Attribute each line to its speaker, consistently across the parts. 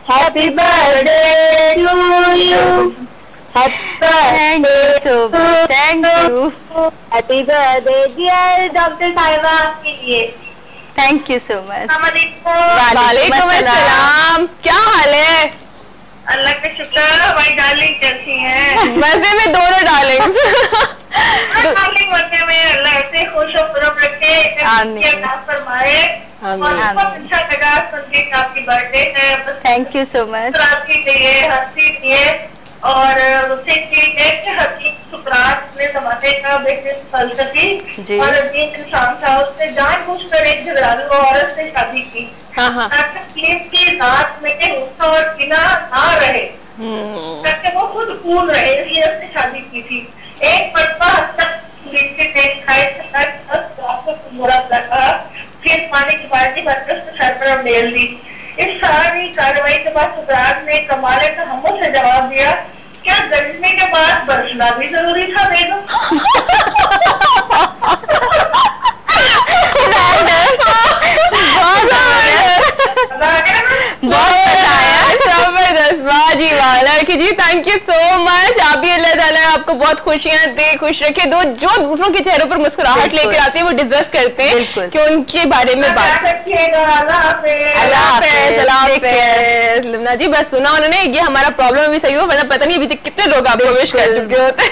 Speaker 1: Happy birthday to you. Happy birthday.
Speaker 2: Thank you.
Speaker 1: Happy birthday dear Dr. साहिबा के लिए.
Speaker 2: Thank you so much.
Speaker 3: वालेकुम अस्सलाम. क्या हाल है?
Speaker 1: अल्लाह का शुक्र. हमारी डार्लिंग कैसी हैं?
Speaker 3: मजे में दोनों डार्लिंग.
Speaker 1: डार्लिंग मजे में अल्लाह ऐसे खुश और खुरम रखे.
Speaker 2: आमीन.
Speaker 1: फरमाए. बहुत अच्छा लगा सुन के आपकी बर्थडे है.
Speaker 2: Thank you so much.
Speaker 1: राखी दिए, हंसी दिए और उसे एक हकीम सुकरात ने जमाने का बिजनेस फलसफी और एक इंसान था. उसने जानबूझकर एक झगड़ालू औरत से शादी की ताकि की रात में गुस्सा और किना ना रहे, ताकि वो खुद कूल रहे, इसलिए उसने शादी की थी. एक मरतबा तक फिर पानी की बाल्टी भरकर उसने सर पर मेल दी. इस सारी कार्रवाई के बाद सुकरात ने कमाले तहम्मुल से जवाब दिया, क्या गरजने के बाद बरसना भी जरूरी था बेगम?
Speaker 3: जी वाला कि जी थैंक यू सो मच. आप भी अल्लाह ताला आपको बहुत खुशियां दे, खुश रखे. दो जो दूसरों के चेहरों पर मुस्कुराहट लेकर आते हैं वो डिजर्व करते हैं कि उनके बारे में बात. लिमना जी बस सुना उन्होंने, ये हमारा प्रॉब्लम भी सही हो, वरना पता नहीं अभी तक कितने लोग आपको विश कर चुके होते.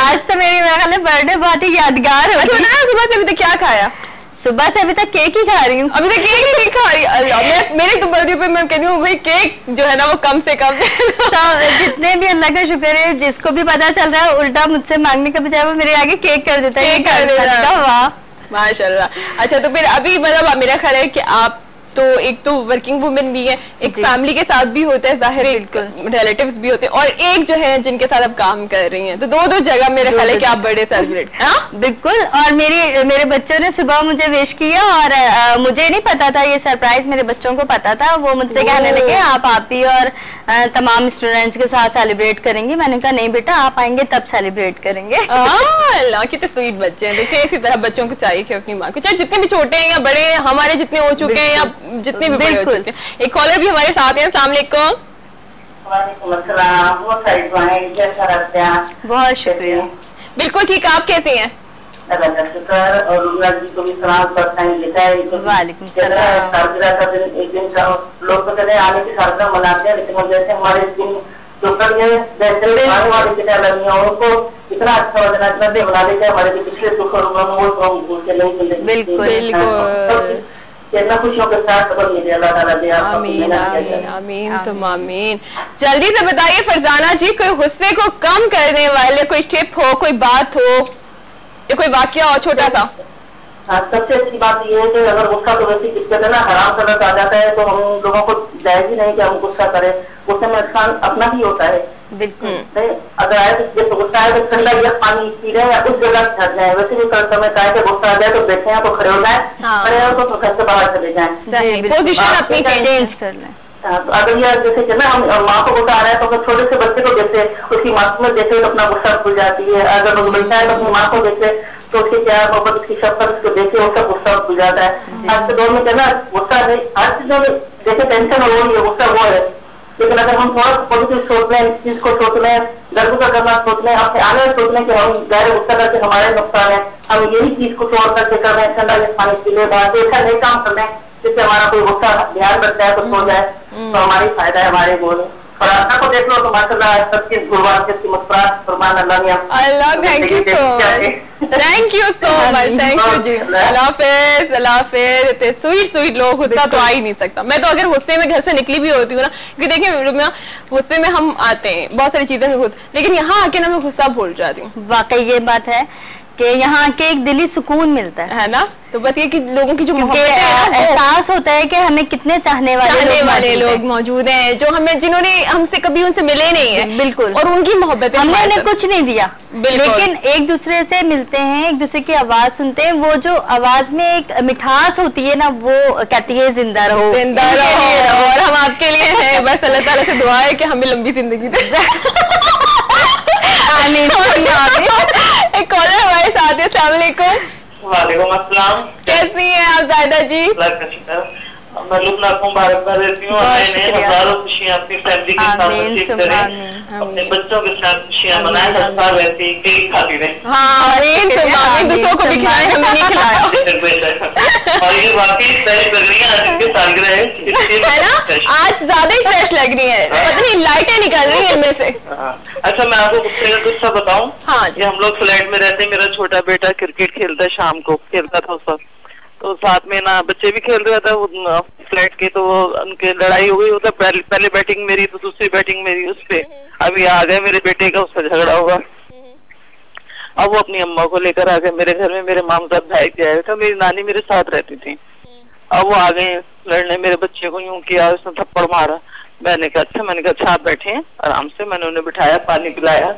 Speaker 2: आज तो मेरी बर्थडे बहुत ही यादगार हो.
Speaker 3: सुबह से अभी तक क्या खाया?
Speaker 2: सुबह से अभी तक केक ही खा रही हूँ.
Speaker 3: अभी तक केक नहीं खा रही. अल्लाह, मेरे तो बर्थडे पे मैं कहती हूँ भाई केक जो है ना वो कम से कम.
Speaker 2: जितने भी अल्लाह का शुक्र है, जिसको भी पता चल रहा है उल्टा मुझसे मांगने का बजाय वो मेरे आगे केक कर देता है.
Speaker 3: केक कर देता है. वाह माशाल्लाह. अच्छा तो फिर अभी मतलब मेरा ख्याल है कि आप तो एक तो वर्किंग वुमेन भी है, एक फैमिली के साथ भी होता है जाहिर है, रिलेटिव्स भी होते हैं, और एक जो है जिनके साथ आप काम कर रही हैं, तो दो जगह मेरे ख्याल है कि आप बर्थडे सेलिब्रेट.
Speaker 2: बिल्कुल. और मेरे बच्चों ने सुबह मुझे विश किया और मुझे नहीं पता था ये सरप्राइज, मेरे बच्चों को पता था. वो मुझसे कहने लगे आप ही और तमाम स्टूडेंट्स के साथ सेलिब्रेट करेंगे. मैंने कहा नहीं बेटा, आप आएंगे तब सेलिब्रेट करेंगे.
Speaker 3: अल्लाह कितने स्वीट बच्चे हैं. देखिए इसी तरह बच्चों को चाहिए कि अपनी माँ को, चाहे जितने भी छोटे हैं या बड़े, हमारे जितने हो चुके हैं या जितने भी बड़े हो चुके हैं. एक कॉलर भी हमारे साथ हैं. अस्सलाम वालेकुम.
Speaker 2: बहुत शुक्रिया.
Speaker 3: बिल्कुल ठीक. आप कैसे हैं?
Speaker 4: और जी को भी सलाम करता है. लिखा है
Speaker 2: वालेकुम सलाम.
Speaker 4: सालगिरह का दिन एक दिन का लोग तो कहते हैं आने की सालगिरह मनाते हैं, लेकिन जैसे हमारे दिन जो कर जैसे आने वाले कितना लगी उनको इतना अच्छा बना, इतना दे बना लेते हैं. हमारे जो पिछले दुख और वो तो हम भूल के नहीं मिलेंगे.
Speaker 2: बिल्कुल बिल्कुल.
Speaker 4: कितना खुशियों के साथ अल्लाह ताला दे.
Speaker 3: आमीन आमीन आमीन सुम आमीन. जल्दी से बताइए फरजाना जी, कोई गुस्से को कम करने वाले कोई टिप हो, कोई बात हो या कोई वाकया हो छोटा सा?
Speaker 4: सबसे अच्छी बात ये है कि अगर गुस्सा तो वैसी दिक्कत है ना, हराम सलत आ जाता है, तो हम लोगों को जायज ही नहीं कि हम गुस्सा करें. गुस्से में नुकसान अपना ही होता है.
Speaker 2: बिल्कुल.
Speaker 4: अगर आए तो गुस्सा है तो ठंडा या पानी पी रहे या उस जगह से हट जाए. वैसे भी कर समय का है कि गुस्सा आ जाए तो बैठे हैं तो खड़े हो जाए, खड़े हो तो घर से बाहर चले जाए,
Speaker 3: पोजीशन अपनी
Speaker 2: चेंज कर लें.
Speaker 4: तो अगर यह जैसे कि ना हम माँ को गुस्सा आ रहा है तो अगर छोटे से बच्चे को देखे, उसकी मासूमियत देखे तो अपना गुस्सा भूल जाती है. अगर वो बच्चा है तो अपनी माँ को देखे तो उसकी प्यार मोहब्बत, उसकी शफकत उसको देखे उसका गुस्सा भूल जाता है. आज के दौर में कहना गुस्सा है, हर चीजों में जैसे टेंशन हो रही है गुस्सा वो है, लेकिन अगर हम थोड़ा पॉजिटिव सोच लें, इस चीज को सोच लें, गर्व का करना सोच लें, अपने आगे सोच लें कि हम गहरे गुस्सा करके हमारे नुकसान है, हम यही चीज को छोड़ करके कर रहे हैं, ठंडा पानी पी ले, बाहर से ऐसा नहीं काम कर रहे हैं जिससे हमारा कोई गुस्सा ध्यान रखता है तो सो जाए, तो हमारी फायदा है, हमारे गोल है. और अल्लाह को देख लो तो माशाल्लाह सबकी गुरबान की मुस्कुराहट फरमान अल्लाह ने.
Speaker 3: Allah thank you so much. Thank you so much. Thank you ji. Allah हाफिज. अल्लाह हाफिज. इतने स्वीट लोग, गुस्सा तो आ ही नहीं सकता. मैं तो अगर गुस्से में घर से निकली भी होती हूँ ना, क्योंकि देखिए गुस्से में हम आते हैं बहुत सारी चीजें में लेकिन यहाँ आके ना मैं गुस्सा भूल जाती हूँ.
Speaker 2: वाकई ये बात है कि यहाँ आके एक दिली सुकून मिलता है
Speaker 3: ना. तो बस ये कि लोगों की जो
Speaker 2: एहसास होता है कि हमें कितने चाहने वाले
Speaker 3: लोग मौजूद हैं, जो हमें जिन्होंने हमसे कभी उनसे मिले नहीं है.
Speaker 2: बिल्कुल.
Speaker 3: और उनकी मोहब्बत
Speaker 2: हमने उन्हें कुछ नहीं दिया, लेकिन एक दूसरे से मिलते हैं, एक दूसरे की आवाज सुनते हैं. वो जो आवाज में एक मिठास होती है ना, वो कहती है जिंदा रहो,
Speaker 3: जिंदा रहो. और हम आपके लिए हैं. बस अल्लाह ताला से दुआ है कि हमें लंबी जिंदगी दे. एक कॉलर हमारे साथ है. अस्सलाम वालेकुम.
Speaker 4: वालेकुम अस्सलाम.
Speaker 3: कैसी हैं आप जायदा जी?
Speaker 4: मैं लुबना को मुबारकबाद देती हूँ। नए हजारों खुशियाँ अपनी फैमिली के साथ नसीब करें, अपने बच्चों के साथ खुशियाँ मनाएं, हर साल वैसे केक खाती रहे।
Speaker 3: दूसरों को भी खिलाएं, हमें नहीं खिलाया।
Speaker 4: और ये वाकई फ्रेश लग रही है, आज इनके सालगिरह है
Speaker 3: ना, आज ज्यादा ही फ्रेश लग रही है, पता नहीं लाइटें निकल रही है इनमें से।
Speaker 4: अच्छा, मैं आपको कुछ सा बताऊँ।
Speaker 3: हाँ,
Speaker 4: हम लोग फ्लैट में रहते हैं, मेरा छोटा बेटा क्रिकेट खेलता है, शाम को खेलता था उस वक्त, तो साथ में ना बच्चे भी खेल रहे थे वो फ्लैट के, तो उनके लड़ाई हो गई। होता पहले बैटिंग मेरी तो दूसरी बैटिंग मेरी, उस पे अभी आ गए मेरे बेटे का, उसका झगड़ा हुआ। अब वो अपनी अम्मा को लेकर आ गए मेरे घर में, मेरे मामजाद भाई के आए थे, मेरी नानी मेरे साथ रहती थी। अब वो आ गए लड़ने, मेरे बच्चे को यूं किया, उसने थप्पड़ मारा। मैंने कहा अच्छा आप बैठे हैं आराम से, मैंने उन्हें बिठाया, पानी पिलाया।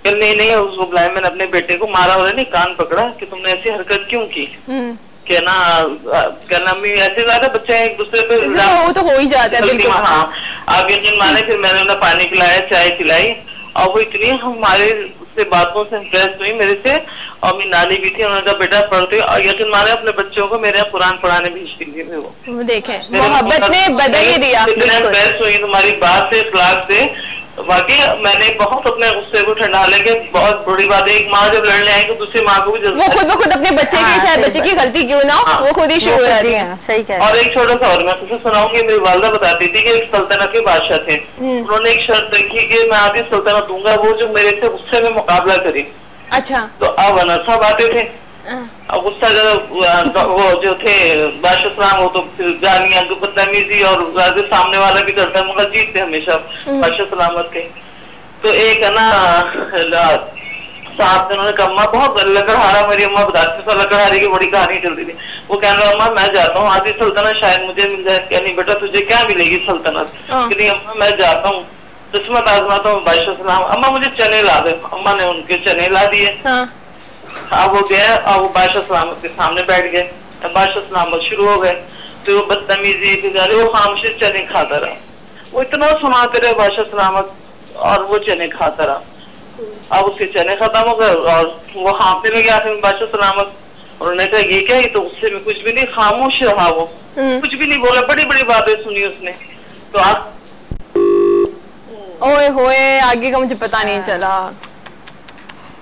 Speaker 4: नहीं उसको बुलाया, मैंने अपने बेटे को मारा, और नहीं कान पकड़ा कि तुमने ऐसी हरकत क्यों की। कहना अम्मी ऐसे ज्यादा बच्चे एक दूसरे पे
Speaker 3: वो तो हो ही जाता है।
Speaker 4: हाँ, आप यकीन माने, फिर मैंने उन्हें पानी पिलाया, चाय पिलाई, और वो इतनी हमारे से बातों से इम्प्रेस हुई मेरे से, और मेरी नानी भी थी, उन्होंने कहा बेटा पढ़ते, और यकीन माने अपने बच्चों को मेरे यहाँ कुरान पढ़ाने भेजती थी। वो
Speaker 3: देखें, मोहब्बत ने बदल ही दिया।
Speaker 4: इतने इम्प्रेस हुई तुम्हारी बात से, इखलाक से। बाकी मैंने बहुत अपने गुस्से को ठंडा लेके, बहुत बड़ी बात है, एक माँ जब लड़ने आएगी तो दूसरी माँ को भी
Speaker 3: वो खुद अपने बच्चे की, चाहे बच्चे की गलती क्यों ना हो, वो खुद ही शुरू हो जाती है।
Speaker 2: सही कह रही है।
Speaker 4: और एक छोटा सा और मैं तुझे सुनाऊंगी, मेरी वालदा बताती थी कि एक सल्तनत के बादशाह थे, उन्होंने एक शर्त रखी कि मैं आधी सल्तनत दूंगा वो जो मेरे से गुस्से में मुकाबला करे।
Speaker 3: अच्छा,
Speaker 4: तो अब अनर साहब आते थे, अब गुस्सा वो जो थे बादशाह, वो तो गालियां, बदतमीजी, और सामने वाला भी करता है, मगर जीतते हमेशा बादशाह सलामत के। तो एक है ना साहब ने, उन्होंने कहा अम्मा बहुत लकड़हारा, मेरी अम्मा बताती थी लकड़हारी की बड़ी कहानी चलती थी। वो कहने लगा अम्मा मैं जाता हूँ, आधी सल्तनत शायद मुझे मिल जाए। क्या नहीं बेटा तुझे क्या मिलेगी सल्तनत, नहीं अम्मा मैं जाता हूँ, किस्मत आजमाता हूँ बादशाह सलाम। अम्मा मुझे चने ला दे। अम्मा ने उनके चने ला दिए। अब वो गया, अब वो बादशाह सलामत के सामने बैठ गए, बादशाह सलामत शुरू हो गए, तो वो बदतमीजी बेचारे, वो खामोशी चने खाता रहा, वो इतना सुनाते रहे बादशाह सलामत, और वो चने खाता रहा। अब उसके चने खत्म हो गए, और वो हाँफने लगे आखिर में बादशाह सलामत। उन्होंने कहा ये क्या, ये तो उससे में कुछ भी नहीं, खामोश रहा वो, कुछ भी नहीं बोला, बड़ी बड़ी बातें सुनी उसने। तो आप
Speaker 3: ओए होए, आगे का मुझे पता नहीं चला।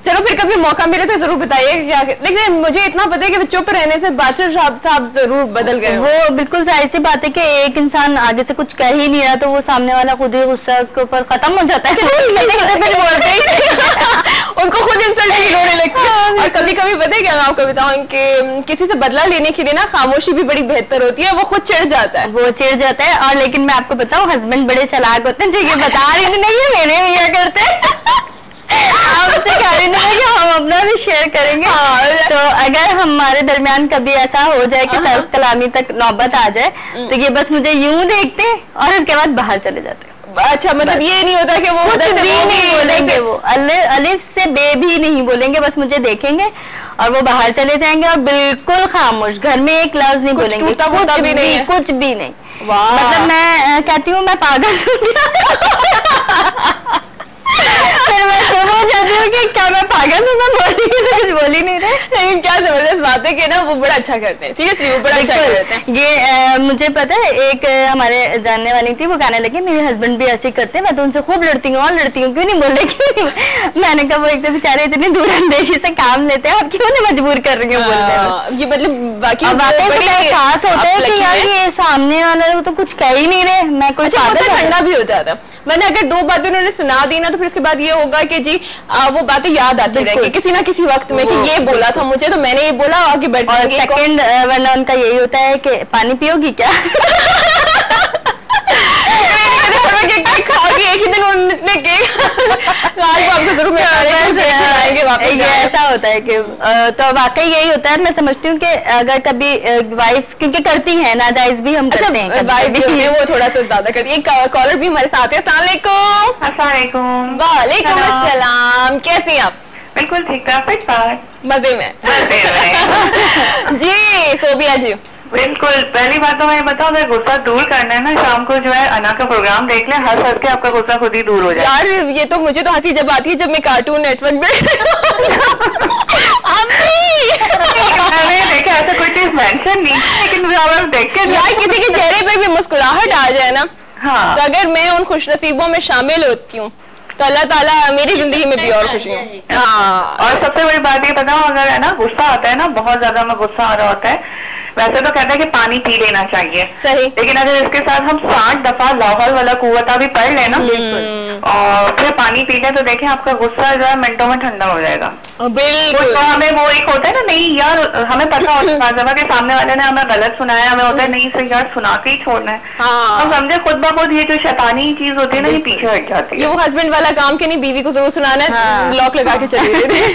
Speaker 3: चलो फिर कभी मौका मिले तो जरूर बताइए क्या। लेकिन मुझे इतना पता है कि चुप रहने से बादशाह साहब जरूर बदल गए।
Speaker 2: वो बिल्कुल जाहिर सी बात है कि एक इंसान आगे से कुछ कह ही नहीं रहा तो वो सामने वाला खुद ही गुस्सा के ऊपर खत्म हो जाता है।
Speaker 3: उनको खुद इंसल्ट फील होने लगती है। और कभी कभी पता है क्या, मैं आपको बताऊं कि किसी से बदला लेने के लिए ना खामोशी भी बड़ी बेहतर होती है। वो खुद चिढ़ जाता है,
Speaker 2: वो चिढ़ जाता है। और लेकिन मैं आपको बताऊं, हस्बैंड बड़े चालाक होते हैं जो ये बता रही नहीं है, मेरे भैया करते हैं। आपसे कह रही नहीं कि हम अपना भी शेयर करेंगे। तो अगर हमारे दरमियान कभी ऐसा हो जाए कि तर्क कलामी तक नौबत आ जाए तो ये बस मुझे यूं देखते और उसके बाद बाहर चले जाते।
Speaker 3: अच्छा, मतलब ये नहीं होता कि वो
Speaker 2: नहीं बोलेंगे, वो अलिफ से बे भी नहीं बोलेंगे, बस मुझे देखेंगे और वो बाहर चले जाएंगे और बिल्कुल खामोश, घर में एक लफ्ज नहीं बोलेंगे, कुछ भी नहीं। मतलब मैं कहती हूँ मैं पागल फिर मैं समझ जाती हूँ कि क्या मैं पागल हूँ, मैं बोली तो कुछ बोली नहीं रहे।
Speaker 3: लेकिन क्या जबरदस्त बात है कि ना वो बड़ा अच्छा करते हैं, सीरियसली वो बड़ा अच्छा करते हैं।
Speaker 2: ये मुझे पता है, एक हमारे जानने वाली थी, वो कहने लगी मेरे हस्बैंड भी ऐसे करते हैं, मैं तो उनसे खूब लड़ती हूँ और लड़ती हूँ, क्यों नहीं बोल रहे, क्यों नहीं। मैंने कहा वो एक तो बेचारे इतनी दूर अंदेशी से काम लेते हैं, आप क्यों नहीं मजबूर कर रही हूँ बोलते।
Speaker 3: ये मतलब बाकी
Speaker 2: खास होता है कि यार ये सामने वाला तो कुछ कह ही नहीं रहे, मैं कुछ
Speaker 3: ठंडा भी हो जाता है। मैंने अगर दो बातें उन्होंने सुना दी ना तो फिर उसके बाद ये होगा कि जी वो बातें याद आती रहेंगी किसी ना किसी वक्त में कि ये बोला था मुझे, तो मैंने ये बोला, आगे बढ़।
Speaker 2: और सेकंड वरना उनका यही होता है कि पानी पियोगी क्या।
Speaker 3: खाओगी एक ही दिन उन्होंने
Speaker 2: ऐसा होता है कि तो वाकई यही होता है। मैं समझती हूँ कि अगर कभी वाइफ क्योंकि करती है नाजायज भी हम करते हैं,
Speaker 3: वाइफ भी है वो थोड़ा सा ज्यादा करती है। कॉलर भी हमारे साथ है।
Speaker 1: अस्सलाम
Speaker 3: वालेकुम अस्सलाम, कैसी हैं आप?
Speaker 1: बिल्कुल ठीक ठाक,
Speaker 3: मजे में जी। सोबिया जी
Speaker 1: बिल्कुल, पहली बात तो मैं बताऊं, अगर गुस्सा दूर करना है ना, शाम को जो है अना का प्रोग्राम देख ले, हंस हंस के आपका गुस्सा खुद ही दूर हो जाए।
Speaker 3: यार ये तो मुझे तो हंसी जब आती है जब मैं कार्टून नेटवर्क
Speaker 1: मैंने देखा ऐसा कोई चीज मेंशन नहीं, लेकिन देख के
Speaker 3: यार किसी के चेहरे पे भी मुस्कुराहट आ जाए ना,
Speaker 1: हाँ,
Speaker 3: तो अगर मैं उन खुशनसीबों में शामिल होती हूँ तो अल्लाह ताला मेरी जिंदगी में भी और खुशी है।
Speaker 1: हाँ, और सबसे बड़ी बात ये बताऊं, अगर है ना गुस्सा आता है ना, बहुत ज्यादा हमें गुस्सा आ रहा होता है, वैसे तो कहते हैं कि पानी पी लेना चाहिए,
Speaker 3: सही,
Speaker 1: लेकिन अगर इसके साथ हम 60 दफा लाहौल वाला कुव्वता भी पढ़ लेना और फिर पानी पी ले, तो देखें आपका गुस्सा जो है मिनटों में ठंडा हो जाएगा।
Speaker 3: बिल्कुल।
Speaker 1: तो हमें वो एक होता है ना, नहीं यार हमें पता होता है कि सामने वाले ने हमें गलत सुनाया, हमें होता है नहीं सही यार सुना के ही छोड़ना है, हम समझे खुद ब खुद ये जो शैतानी चीज होती है ना, ये पीछे हट जाती है।
Speaker 3: ये वो हस्बैंड वाला काम के नहीं, बीवी को जरूर सुनाना है, लॉक लगा के चली गई थी।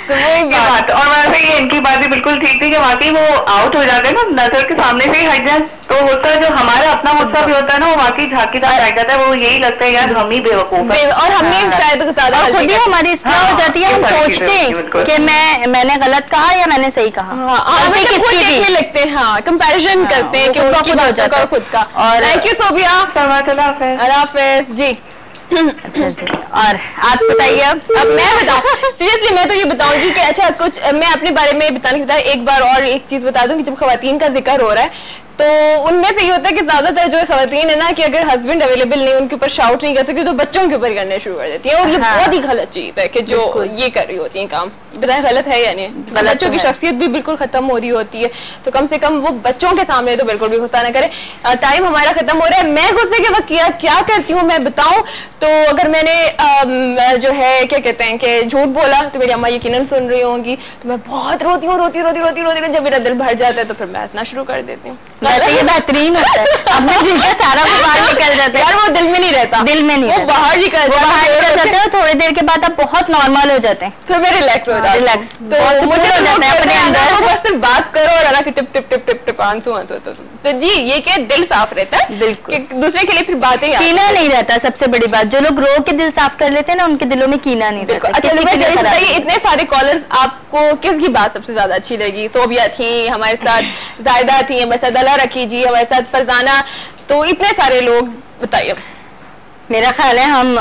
Speaker 1: तो वो एक बात, और वैसे ये इनकी बात भी बिल्कुल ठीक थी कि वाकई वो आउट हो जाते हैं ना, नजर के सामने से ही हट जाए, तो होता है जो हमारा अपना गुस्सा भी होता है ना, वो वाकई झांकीदार हट जाता है, वो यही लगता है यार हम ही बेवकूफ है, और
Speaker 3: हमने शायद ज्यादा
Speaker 2: खुद ही हमारी इस्तेमाल हो जाती है, हम सोचते हैं कि मैंने गलत कहा या मैंने सही कहा,
Speaker 3: देखने लगते हैं, हाँ कंपैरिजन करते हैं कि उनकी बात और खुद का। और थैंक यू सोबिया, अल्लाह हाफिज जी।
Speaker 2: अच्छा जी, और आप बताइए।
Speaker 3: अब मैं बताऊं, सीरियसली मैं तो ये बताऊंगी कि अच्छा कुछ मैं अपने बारे में बताने के बाद एक बार और एक चीज बता दूं कि जब खवातीन का जिक्र हो रहा है तो उनमें से ये होता है कि ज्यादातर जो खवातीन है ना, कि अगर हस्बैंड अवेलेबल नहीं, उनके ऊपर शाउट नहीं कर सकती, तो बच्चों के ऊपर करने शुरू कर देती है, और ये बहुत ही गलत चीज है कि जो ये कर रही होती है काम। बताएं गलत है या नहीं? बच्चों की शख्सियत भी बिल्कुल खत्म हो रही होती है, तो कम से कम वो बच्चों के सामने तो बिल्कुल भी गुस्सा ना करे। टाइम हमारा खत्म हो रहा है। मैं गुस्से के वक्त क्या करती हूँ मैं बताऊं तो, अगर मैंने जो है क्या कहते हैं कि झूठ बोला तो मेरी अम्मा यकीनन सुन रही होंगी, तो मैं बहुत रोती हूँ, जब मेरा दिल भर जाता है तो फिर मैं हंसना शुरू कर देती हूँ।
Speaker 2: ये बेहतरीन होता है, अपने दिल का सारा वो बाहर निकल जाता है।
Speaker 3: यार वो दिल में नहीं रहता,
Speaker 2: दिल में नहीं,
Speaker 3: वो बाहर निकल
Speaker 2: जाता है, थोड़ी देर के बाद आप बहुत नॉर्मल हो जाते हैं,
Speaker 3: फिर मैं रिलैक्स हो जाता हूँ,
Speaker 2: रिलैक्स
Speaker 3: तो मुझे हो जाता है अपने अंदर, बस सिर्फ बात करो और tip tip tip tip tip आंसू तो जी ये क्या दिल साफ रहता है, बिल्कुल दूसरे के लिए फिर बातें
Speaker 2: कीना नहीं रहता। सबसे बड़ी बात, जो लोग रो के दिल साफ कर लेते हैं ना, उनके दिलों में कीना नहीं रहता।
Speaker 3: अच्छा बताइए, इतने सारे कॉलर्स आपको किसकी बात सबसे ज्यादा अच्छी लगी? सोबिया थी हमारे साथ, जायदा थी हमारे साथ, दला रखी जी हमारे साथ, फरजाना, तो इतने सारे लोग, बताइए।
Speaker 2: मेरा ख्याल है हम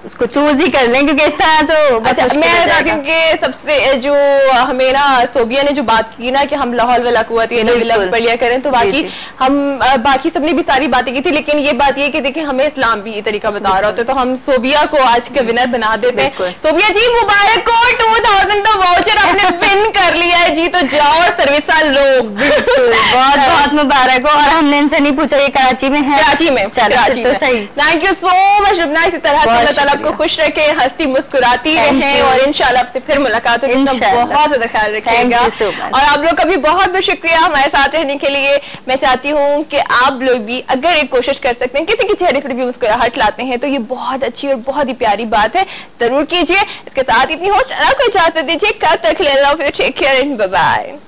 Speaker 2: उसको चूज ही कर लें, क्योंकि इस तरह तो
Speaker 3: अच्छा मैं बताती हूँ कि सबसे जो हमें ना सोबिया ने जो बात की ना कि हम लाहौल वाला कुव्वती पढ़ लिया करें, तो बाकी हम बाकी सबने भी सारी बातें की थी, लेकिन ये बात ये कि देखिए हमें इस्लाम भी ये तरीका बता रहा होता है, तो हम सोबिया को आज के विनर बना देते हैं। सोबिया जी मुबारक हो, 2000 का वाउचर आपने विन कर लिया है जी, तो जाओ सर्विस लो।
Speaker 2: बहुत बहुत मुबारक हो। और हमने इनसे नहीं पूछा ये कराची में है?
Speaker 3: कराची में, कराची में। थैंक यू सो मच रुबना, इसी तरह आपको खुश रखे, हंसती मुस्कुराती रहें, और इंशाल्लाह आपसे फिर मुलाकात होगी। बहुत ज्यादा ख्याल रखिएगा, और आप लोग का भी बहुत बहुत शुक्रिया हमारे साथ रहने के लिए। मैं चाहती हूँ कि आप लोग भी अगर एक कोशिश कर सकते हैं, किसी के चेहरे पर भी मुस्कुराहट लाते हैं, तो ये बहुत अच्छी और बहुत ही प्यारी बात है, जरूर कीजिए। इसके साथ इतनी होस्ट को इजाजत दीजिए, कब तक ले लो, फिर take care and bye bye.